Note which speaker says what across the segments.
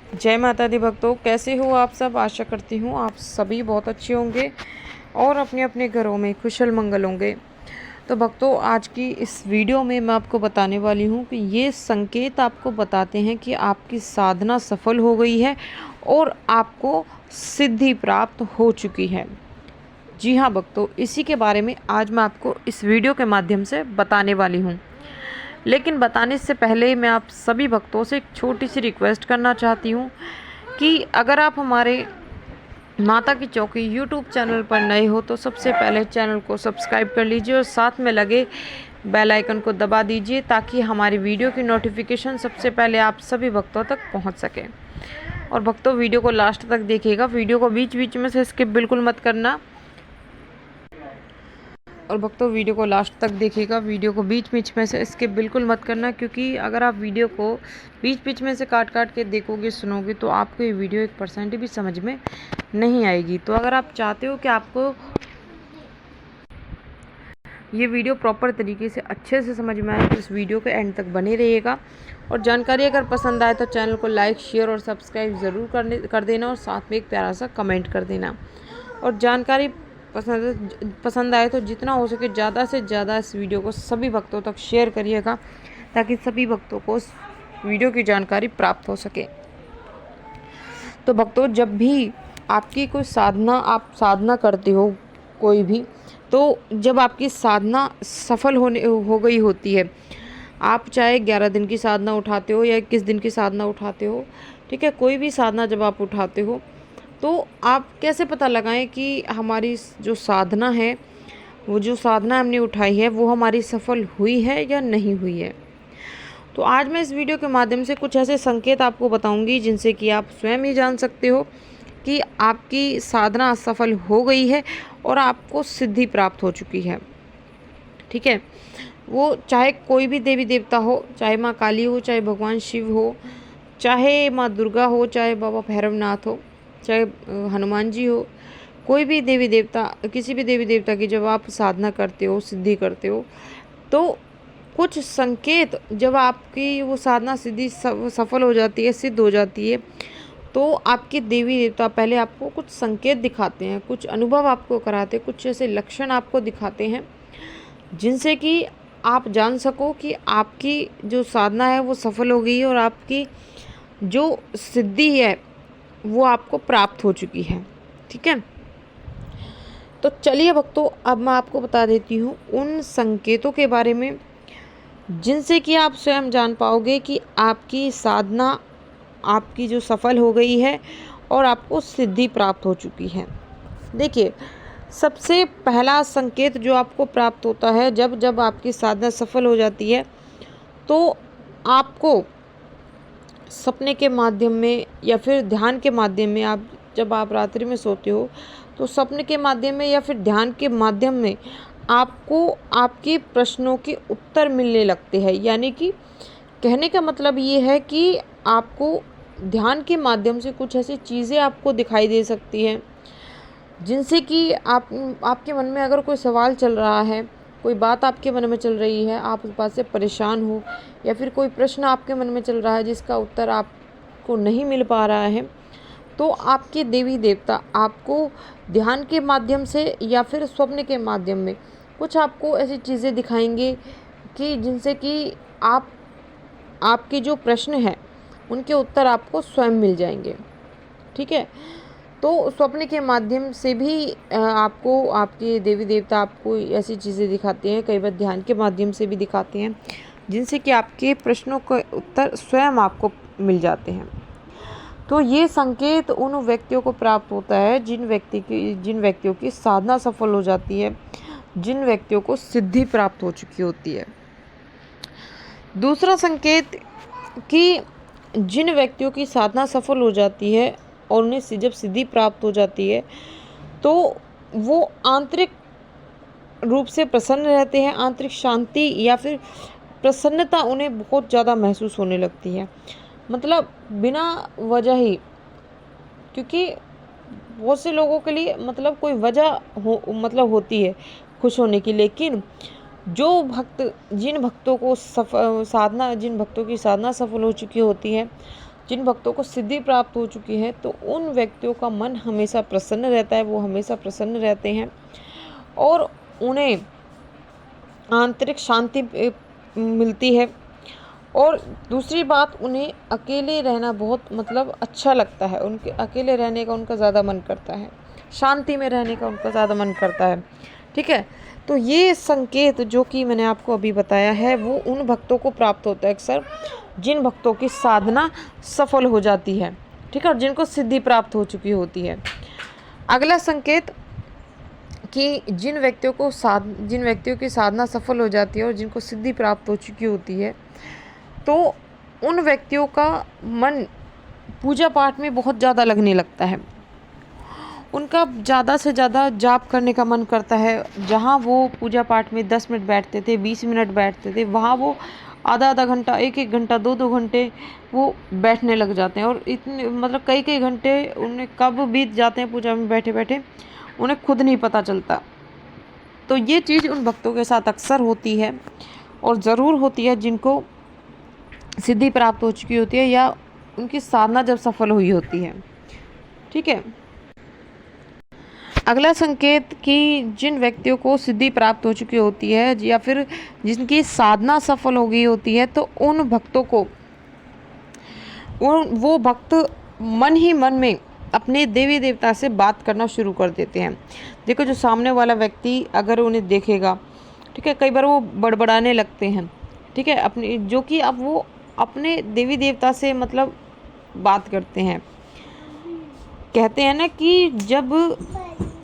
Speaker 1: जय माता दी भक्तों, कैसे हो आप सब। आशा करती हूँ आप सभी बहुत अच्छे होंगे और अपने अपने घरों में कुशल मंगल होंगे। तो भक्तों, आज की इस वीडियो में मैं आपको बताने वाली हूँ कि ये संकेत आपको बताते हैं कि आपकी साधना सफल हो गई है और आपको सिद्धि प्राप्त हो चुकी है। जी हाँ भक्तों, इसी के बारे में आज मैं आपको इस वीडियो के माध्यम से बताने वाली हूँ। लेकिन बताने से पहले मैं आप सभी भक्तों से एक छोटी सी रिक्वेस्ट करना चाहती हूँ कि अगर आप हमारे माता की चौकी यूट्यूब चैनल पर नए हो तो सबसे पहले चैनल को सब्सक्राइब कर लीजिए और साथ में लगे बेल आइकन को दबा दीजिए ताकि हमारी वीडियो की नोटिफिकेशन सबसे पहले आप सभी भक्तों तक पहुंच सके। और भक्तों, वीडियो को लास्ट तक देखिएगा, वीडियो को बीच बीच में से स्किप बिल्कुल मत करना। और भक्तों, वीडियो को लास्ट तक देखिएगा, वीडियो को बीच बीच में से स्किप बिल्कुल मत करना, क्योंकि अगर आप वीडियो को बीच बीच में से काट काट के देखोगे सुनोगे तो आपको ये वीडियो 1% भी समझ में नहीं आएगी। तो अगर आप चाहते हो कि आपको ये वीडियो प्रॉपर तरीके से अच्छे से समझ में आए तो इस वीडियो के एंड तक बने रहिएगा। और जानकारी अगर पसंद आए तो चैनल को लाइक शेयर और सब्सक्राइब ज़रूर कर देना और साथ में एक प्यारा सा कमेंट कर देना। और जानकारी पसंद आए तो जितना हो सके ज़्यादा से ज़्यादा इस वीडियो को सभी भक्तों तक शेयर करिएगा ताकि सभी भक्तों को इस वीडियो की जानकारी प्राप्त हो सके। तो भक्तों, जब भी आपकी कोई साधना आप साधना करते हो कोई भी, तो जब आपकी साधना सफल हो गई होती है, आप चाहे 11 दिन की साधना उठाते हो या 21 दिन की साधना उठाते हो, ठीक है, कोई भी साधना जब आप उठाते हो तो आप कैसे पता लगाएं कि हमारी जो साधना है, वो जो साधना हमने उठाई है वो हमारी सफल हुई है या नहीं हुई है। तो आज मैं इस वीडियो के माध्यम से कुछ ऐसे संकेत आपको बताऊंगी जिनसे कि आप स्वयं ही जान सकते हो कि आपकी साधना सफल हो गई है और आपको सिद्धि प्राप्त हो चुकी है। ठीक है, वो चाहे कोई भी देवी देवता हो, चाहे माँ काली हो, चाहे भगवान शिव हो, चाहे माँ दुर्गा हो, चाहे बाबा भैरवनाथ हो, चाहे हनुमान जी हो, कोई भी देवी देवता, किसी भी देवी देवता की जब आप साधना करते हो, सिद्धि करते हो, तो कुछ संकेत, जब आपकी वो साधना सिद्धि सफल हो जाती है, सिद्ध हो जाती है, तो आपके देवी देवता पहले आपको कुछ संकेत दिखाते हैं, कुछ अनुभव आपको कराते हैं, कुछ ऐसे लक्षण आपको दिखाते हैं जिनसे कि आप जान सको कि आपकी जो साधना है वो सफल हो गई है और आपकी जो सिद्धि है वो आपको प्राप्त हो चुकी है। ठीक है, तो चलिए भक्तों, अब मैं आपको बता देती हूँ उन संकेतों के बारे में जिनसे कि आप स्वयं जान पाओगे कि आपकी साधना आपकी जो सफल हो गई है और आपको सिद्धि प्राप्त हो चुकी है। देखिए, सबसे पहला संकेत जो आपको प्राप्त होता है जब जब आपकी साधना सफल हो जाती है, तो आपको सपने के माध्यम में या फिर ध्यान के माध्यम में, आप जब आप रात्रि में सोते हो तो सपने के माध्यम में या फिर ध्यान के माध्यम में आपको आपके प्रश्नों के उत्तर मिलने लगते हैं। यानी कि कहने का मतलब ये है कि आपको ध्यान के माध्यम से कुछ ऐसी चीज़ें आपको दिखाई दे सकती हैं जिनसे कि आपके मन में अगर कोई सवाल चल रहा है, कोई बात आपके मन में चल रही है, आप उस बात से परेशान हो, या फिर कोई प्रश्न आपके मन में चल रहा है जिसका उत्तर आपको नहीं मिल पा रहा है, तो आपके देवी देवता आपको ध्यान के माध्यम से या फिर स्वप्न के माध्यम में कुछ आपको ऐसी चीज़ें दिखाएंगे कि जिनसे कि आपके जो प्रश्न हैं उनके उत्तर आपको स्वयं मिल जाएंगे। ठीक है, तो स्वप्न के माध्यम से भी आपको आपके देवी देवता आपको ऐसी चीज़ें दिखाते हैं, कई बार ध्यान के माध्यम से भी दिखाते हैं जिनसे कि आपके प्रश्नों के उत्तर स्वयं आपको मिल जाते हैं। तो ये संकेत उन व्यक्तियों को प्राप्त होता है जिन व्यक्तियों की साधना सफल हो जाती है, जिन व्यक्तियों को सिद्धि प्राप्त हो चुकी होती है। दूसरा संकेत कि जिन व्यक्तियों की साधना सफल हो जाती है और उन्हें जब सिद्धि प्राप्त हो जाती है तो वो आंतरिक रूप से प्रसन्न रहते हैं, आंतरिक शांति या फिर प्रसन्नता उन्हें बहुत ज़्यादा महसूस होने लगती है। मतलब बिना वजह ही, क्योंकि बहुत से लोगों के लिए मतलब कोई वजह मतलब होती है खुश होने की, लेकिन जिन भक्तों की साधना सफल हो चुकी होती है जिन भक्तों को सिद्धि प्राप्त हो चुकी है तो उन व्यक्तियों का मन हमेशा प्रसन्न रहता है, वो हमेशा प्रसन्न रहते हैं और उन्हें आंतरिक शांति मिलती है। और दूसरी बात, उन्हें अकेले रहना बहुत मतलब अच्छा लगता है, उनके अकेले रहने का उनका ज़्यादा मन करता है, शांति में रहने का उनका ज़्यादा मन करता है। ठीक है, तो ये संकेत जो कि मैंने आपको अभी बताया है वो उन भक्तों को प्राप्त होता है अक्सर जिन भक्तों की साधना सफल हो जाती है। ठीक है, और जिनको सिद्धि प्राप्त हो चुकी होती है। अगला संकेत कि जिन व्यक्तियों की साधना सफल हो जाती है और जिनको सिद्धि प्राप्त हो चुकी होती है तो उन व्यक्तियों का मन पूजा पाठ में बहुत ज़्यादा लगने लगता है। उनका ज़्यादा से ज़्यादा जाप करने का मन करता है। जहाँ वो पूजा पाठ में 10 मिनट बैठते थे, 20 मिनट बैठते थे, वहाँ वो आधा आधा घंटा, एक एक घंटा, दो दो घंटे वो बैठने लग जाते हैं। और इतने मतलब कई कई घंटे उन्हें कब बीत जाते हैं पूजा में बैठे बैठे उन्हें खुद नहीं पता चलता। तो ये चीज़ उन भक्तों के साथ अक्सर होती है और ज़रूर होती है जिनको सिद्धि प्राप्त हो चुकी होती है या उनकी साधना जब सफल हुई होती है। ठीक है, अगला संकेत कि जिन व्यक्तियों को सिद्धि प्राप्त हो चुकी होती है या फिर जिनकी साधना सफल हो गई होती है तो उन भक्तों को वो भक्त मन ही मन में अपने देवी देवता से बात करना शुरू कर देते हैं। देखो, जो सामने वाला व्यक्ति अगर उन्हें देखेगा, ठीक है, कई बार वो बड़बड़ाने लगते हैं। ठीक है, अपनी जो कि अब वो अपने देवी देवता से मतलब बात करते हैं। कहते हैं ना कि जब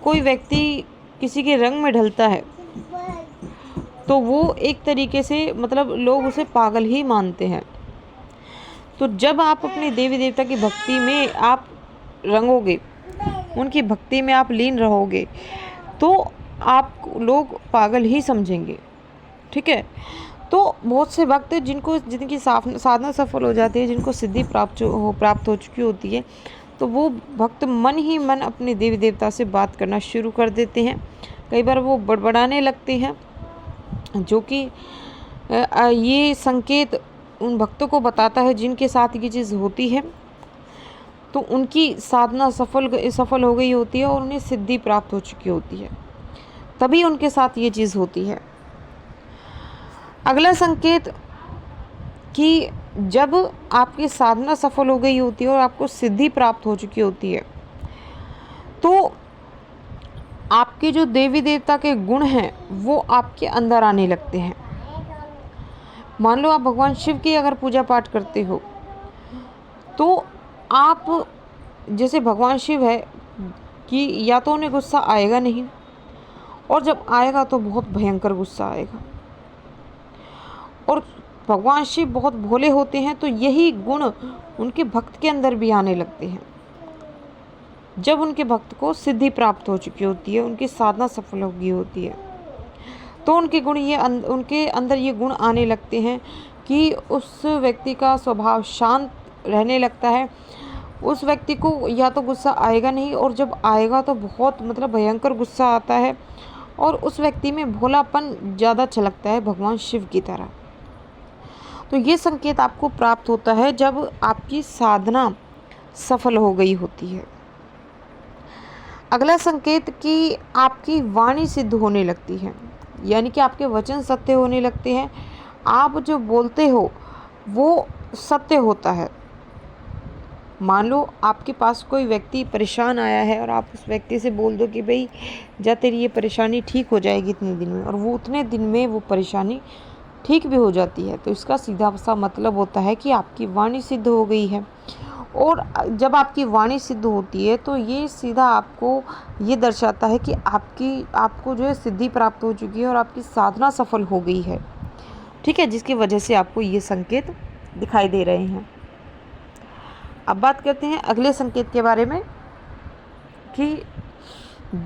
Speaker 1: कोई व्यक्ति किसी के रंग में ढलता है तो वो एक तरीके से मतलब लोग उसे पागल ही मानते हैं। तो जब आप अपने देवी देवता की भक्ति में आप रंगोगे, उनकी भक्ति में आप लीन रहोगे तो आप लोग पागल ही समझेंगे। ठीक है, तो बहुत से भक्त जिनकी साधना सफल हो जाती है, जिनको सिद्धि प्राप्त हो चुकी होती है, तो वो भक्त मन ही मन अपने देवी देवता से बात करना शुरू कर देते हैं। कई बार वो बड़बड़ाने लगते हैं, जो कि ये संकेत उन भक्तों को बताता है जिनके साथ ये चीज़ होती है तो उनकी साधना सफल हो गई होती है और उन्हें सिद्धि प्राप्त हो चुकी होती है, तभी उनके साथ ये चीज़ होती है। अगला संकेत कि जब आपकी साधना सफल हो गई होती है और आपको सिद्धि प्राप्त हो चुकी होती है तो आपके जो देवी देवता के गुण हैं वो आपके अंदर आने लगते हैं। मान लो आप भगवान शिव की अगर पूजा पाठ करते हो तो आप जैसे भगवान शिव है कि या तो उन्हें गुस्सा आएगा नहीं, और जब आएगा तो बहुत भयंकर गुस्सा आएगा। और भगवान शिव बहुत भोले होते हैं तो यही गुण उनके भक्त के अंदर भी आने लगते हैं। जब उनके भक्त को सिद्धि प्राप्त हो चुकी होती है, उनकी साधना सफल हो गई होती है, तो उनके अंदर ये गुण आने लगते हैं कि उस व्यक्ति का स्वभाव शांत रहने लगता है। उस व्यक्ति को या तो गुस्सा आएगा नहीं, और जब आएगा तो बहुत मतलब भयंकर गुस्सा आता है, और उस व्यक्ति में भोलापन ज़्यादा छलकता है भगवान शिव की तरह। तो ये संकेत आपको प्राप्त होता है जब आपकी साधना सफल हो गई होती है। अगला संकेत कि आपकी वाणी सिद्ध होने लगती है, यानी कि आपके वचन सत्य होने लगते हैं। आप जो बोलते हो वो सत्य होता है। मान लो आपके पास कोई व्यक्ति परेशान आया है और आप उस व्यक्ति से बोल दो कि भाई जा तेरी ये परेशानी ठीक हो जाएगी इतने दिन में, और वो उतने दिन में वो परेशानी ठीक भी हो जाती है, तो इसका सीधा सा मतलब होता है कि आपकी वाणी सिद्ध हो गई है। और जब आपकी वाणी सिद्ध होती है तो ये सीधा आपको ये दर्शाता है कि आपको जो है सिद्धि प्राप्त हो चुकी है और आपकी साधना सफल हो गई है। ठीक है, जिसकी वजह से आपको ये संकेत दिखाई दे रहे हैं। अब बात करते हैं अगले संकेत के बारे में कि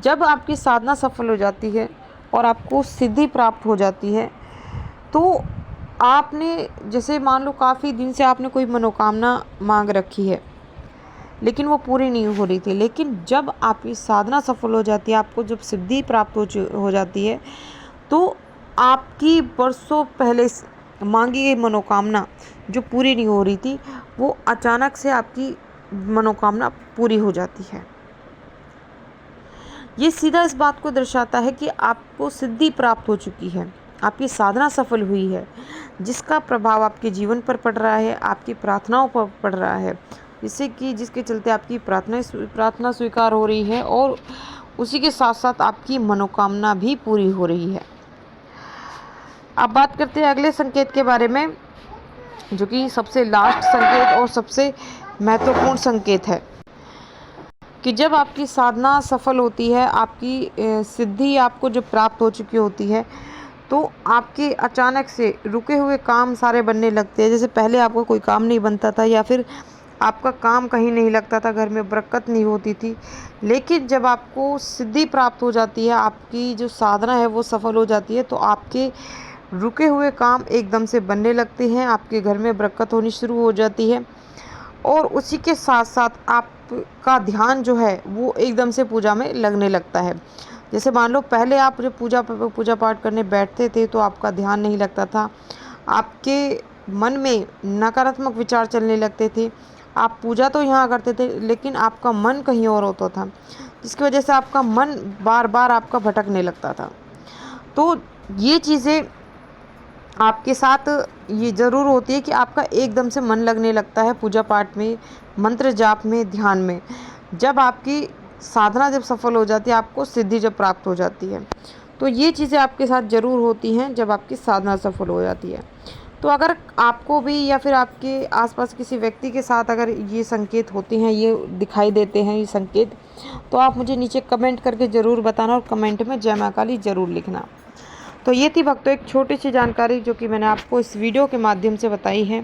Speaker 1: जब आपकी साधना सफल हो जाती है और आपको सिद्धि प्राप्त हो जाती है तो आपने जैसे मान लो काफ़ी दिन से आपने कोई मनोकामना मांग रखी है लेकिन वो पूरी नहीं हो रही थी, लेकिन जब आपकी साधना सफल हो जाती है, आपको जब सिद्धि प्राप्त हो जाती है तो आपकी बरसों पहले मांगी गई मनोकामना जो पूरी नहीं हो रही थी, वो अचानक से आपकी मनोकामना पूरी हो जाती है। ये सीधा इस बात को दर्शाता है कि आपको सिद्धि प्राप्त हो चुकी है, आपकी साधना सफल हुई है, जिसका प्रभाव आपके जीवन पर पड़ रहा है, आपकी प्रार्थनाओं पर पड़ रहा है, जिसके चलते आपकी प्रार्थना स्वीकार हो रही है और उसी के साथ साथ आपकी मनोकामना भी पूरी हो रही है। अब बात करते हैं अगले संकेत के बारे में, जो कि सबसे लास्ट संकेत और सबसे महत्वपूर्ण संकेत है कि जब आपकी साधना सफल होती है, आपकी सिद्धि आपको जब प्राप्त हो चुकी होती है, तो आपके अचानक से रुके हुए काम सारे बनने लगते हैं। जैसे पहले आपका कोई काम नहीं बनता था या फिर आपका काम कहीं नहीं लगता था, घर में बरकत नहीं होती थी, लेकिन जब आपको सिद्धि प्राप्त हो जाती है, आपकी जो साधना है वो सफल हो जाती है, तो आपके रुके हुए काम एकदम से बनने लगते हैं, आपके घर में बरकत होनी शुरू हो जाती है और उसी के साथ साथ आपका ध्यान जो है वो एकदम से पूजा में लगने लगता है। जैसे मान लो पहले आप जब पूजा पाठ करने बैठते थे तो आपका ध्यान नहीं लगता था, आपके मन में नकारात्मक विचार चलने लगते थे, आप पूजा तो यहाँ करते थे लेकिन आपका मन कहीं और होता था, जिसकी वजह से आपका मन बार बार आपका भटकने लगता था। तो ये चीज़ें आपके साथ ये ज़रूर होती है कि आपका एकदम से मन लगने लगता है पूजा पाठ में, मंत्र जाप में, ध्यान में। जब आपकी साधना जब सफल हो जाती है, आपको सिद्धि जब प्राप्त हो जाती है, तो ये चीज़ें आपके साथ ज़रूर होती हैं जब आपकी साधना सफल हो जाती है। तो अगर आपको भी या फिर आपके आसपास किसी व्यक्ति के साथ अगर ये संकेत होते हैं, ये दिखाई देते हैं ये संकेत, तो आप मुझे नीचे कमेंट करके ज़रूर बताना और कमेंट में जय माँ काली ज़रूर लिखना। तो ये थी भक्तों एक छोटी सी जानकारी जो कि मैंने आपको इस वीडियो के माध्यम से बताई है।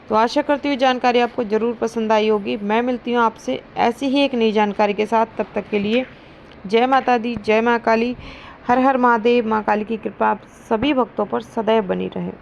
Speaker 1: तो आशा करती हूँ जानकारी आपको ज़रूर पसंद आई होगी। मैं मिलती हूँ आपसे ऐसी ही एक नई जानकारी के साथ, तब तक के लिए जय माता दी, जय माँ काली, हर हर महादेव। माँ काली की कृपा आप सभी भक्तों पर सदैव बनी रहे।